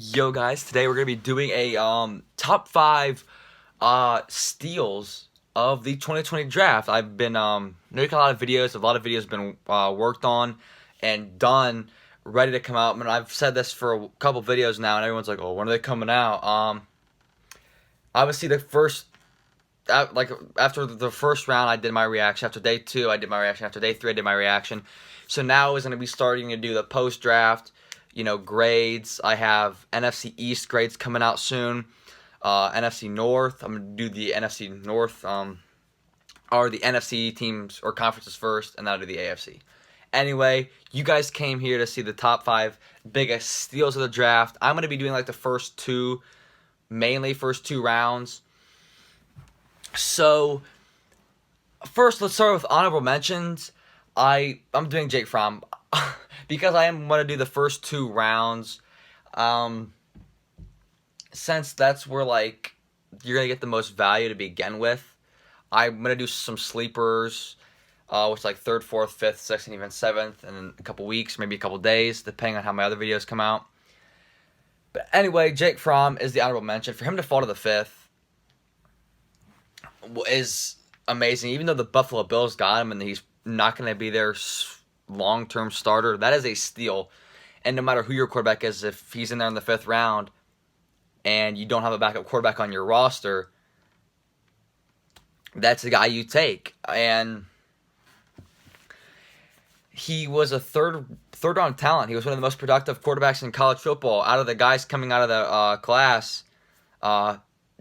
Yo guys, today we're gonna be doing a top five steals of the 2020 draft. I've been making a lot of videos. A lot of videos have been worked on and done, ready to come out. I mean, I've said this for a couple videos now, and everyone's like, "Oh, when are they coming out?" Obviously the first, like after the first round, I did my reaction. After day two, I did my reaction. After day three, I did my reaction. So now is gonna be starting to do the post draft. Grades. I have NFC East grades coming out soon. NFC North. I'm gonna do the NFC North, or the NFC teams or conferences first, and then I'll do the AFC. Anyway, you guys came here to see the top five biggest steals of the draft. I'm gonna be doing like the first two, mainly first two rounds. So first, let's start with honorable mentions. I'm doing Jake Fromm because I am going to do the first two rounds. Since that's where like you're gonna get the most value to begin with, I'm gonna do some sleepers, which like third, fourth, fifth, sixth, and even seventh, in a couple weeks, maybe a couple days, depending on how my other videos come out. But anyway, Jake Fromm is the honorable mention. For him to fall to the fifth is amazing. Even though the Buffalo Bills got him and he's not going to be their long-term starter, that is a steal. And no matter who your quarterback is, if he's in there in the fifth round and you don't have a backup quarterback on your roster, that's the guy you take. And he was a third round talent. He was one of the most productive quarterbacks in college football. Out of the guys coming out of the class,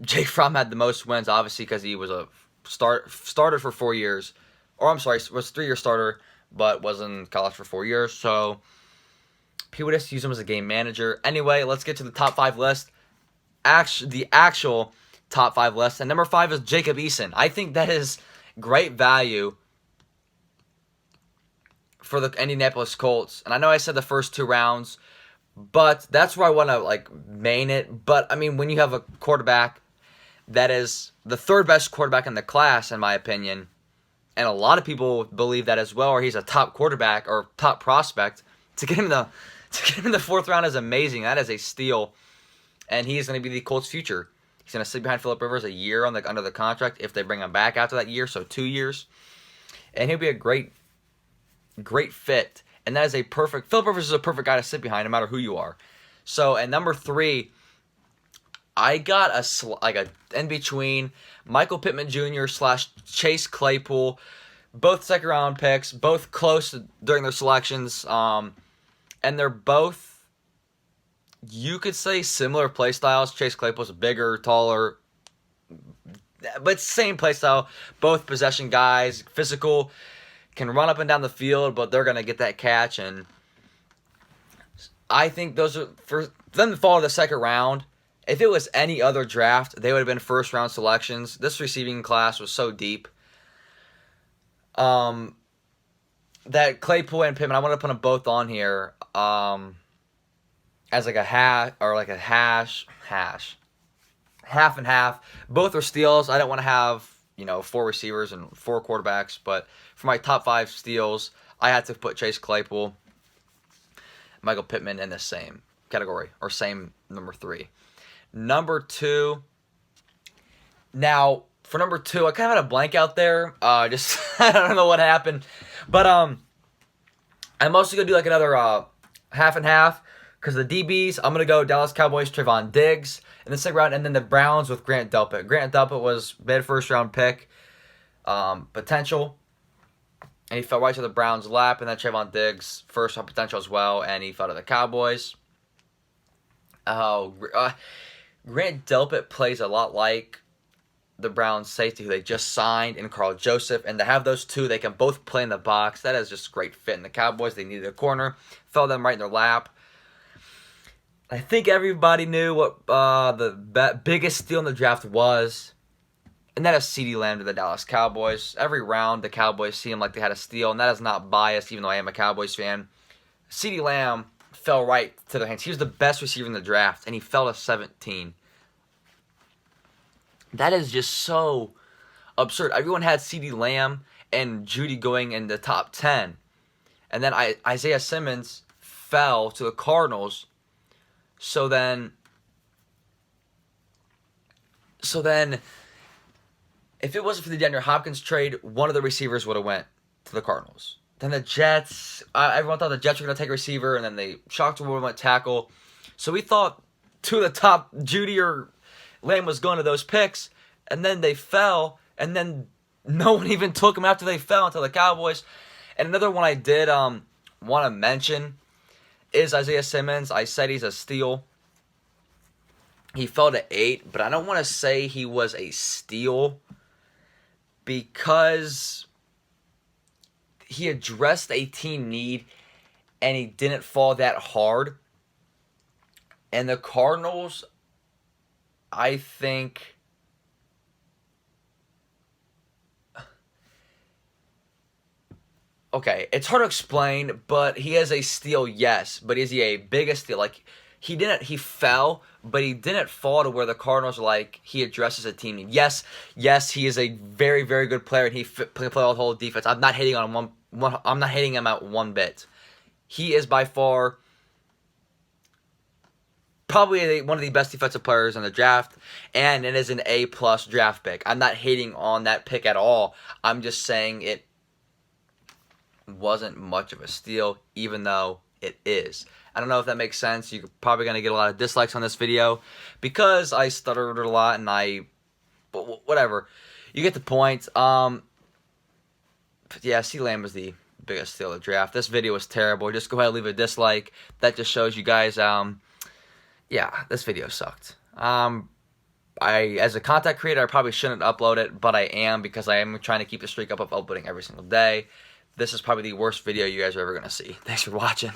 Jake Fromm had the most wins, obviously, because he was a started for 4 years. Or I'm sorry, was a 3-year starter, but was in college for 4 years. So people just use him as a game manager. Anyway, let's get to the top five list. The actual top five list. And number 5 is Jacob Eason. I think that is great value for the Indianapolis Colts. And I know I said the first two rounds, but that's where I want to like main it. But I mean, when you have a quarterback that is the third best quarterback in the class, in my opinion, and a lot of people believe that as well, or he's a top quarterback or top prospect, to get him in the fourth round is amazing. That is a steal, and he is going to be the Colts' future. He's going to sit behind Philip Rivers a year under the contract if they bring him back after that year, so 2 years, and he'll be a great fit. And that is a perfect. Philip Rivers is a perfect guy to sit behind, no matter who you are. So at number 3, I got a in between Michael Pittman Jr. / Chase Claypool, both second round picks, both close during their selections, and they're both, you could say, similar play styles. Chase Claypool's bigger, taller, but same play style. Both possession guys, physical, can run up and down the field, but they're gonna get that catch. And I think those are, for them to fall to the second round. If it was any other draft, they would have been first round selections. This receiving class was so deep. That Claypool and Pittman, I want to put them both on here as like a half and half. Both are steals. I don't want to have 4 receivers and 4 quarterbacks, but for my top 5 steals, I had to put Chase Claypool, Michael Pittman in the same category, or same number 3. Number 2. Now, for number 2, I kind of had a blank out there. Just I don't know what happened, but I'm also gonna do like another half and half, because the DBs, I'm gonna go Dallas Cowboys, Trevon Diggs in the second round, and then the Browns with Grant Delpit. Grant Delpit was mid first round pick, potential, and he fell right to the Browns' lap. And then Trevon Diggs, first round potential as well, and he fell to the Cowboys. Grant Delpit plays a lot like the Browns safety who they just signed in Carl Joseph, and to have those two, they can both play in the box. That is just a great fit in the Cowboys. They needed a corner, fell them right in their lap. I think everybody knew what the biggest steal in the draft was, and that is CeeDee Lamb to the Dallas Cowboys. Every round, the Cowboys seem like they had a steal, and that is not biased, even though I am a Cowboys fan. CeeDee Lamb fell right to their hands. He was the best receiver in the draft, and he fell to 17. That is just so absurd. Everyone had CeeDee Lamb and Judy going in the top 10. And then Isaiah Simmons fell to the Cardinals. So then, if it wasn't for the DeAndre Hopkins trade, one of the receivers would have went to the Cardinals. Then the Jets, everyone thought the Jets were going to take a receiver, and then they shocked when we went tackle. So we thought two of the top, Judy or Lamb, was going to those picks, and then they fell, and then no one even took them after they fell until the Cowboys. And another one I did want to mention is Isaiah Simmons. I said he's a steal. He fell to 8, but I don't want to say he was a steal because he addressed a team need and he didn't fall that hard. And the Cardinals, I think, okay, it's hard to explain, but he is a steal, yes. But is he a biggest steal? Like, he fell, but he didn't fall to where the Cardinals are like, he addresses a team need. Yes, he is a very, very good player, and he played all the whole defense. I'm not hating on him I'm not hating him out one bit. He is by far probably one of the best defensive players in the draft, and it is an A+ draft pick. I'm not hating on that pick at all. I'm just saying it wasn't much of a steal, even though it is. I don't know if that makes sense. You're probably going to get a lot of dislikes on this video because I stuttered a lot and whatever. You get the point. Yeah, CeeDee Lamb was the biggest steal of the draft. This video was terrible. Just go ahead and leave a dislike. That just shows you guys, yeah, this video sucked. As a content creator, I probably shouldn't upload it, but I am because I am trying to keep the streak up of uploading every single day. This is probably the worst video you guys are ever going to see. Thanks for watching.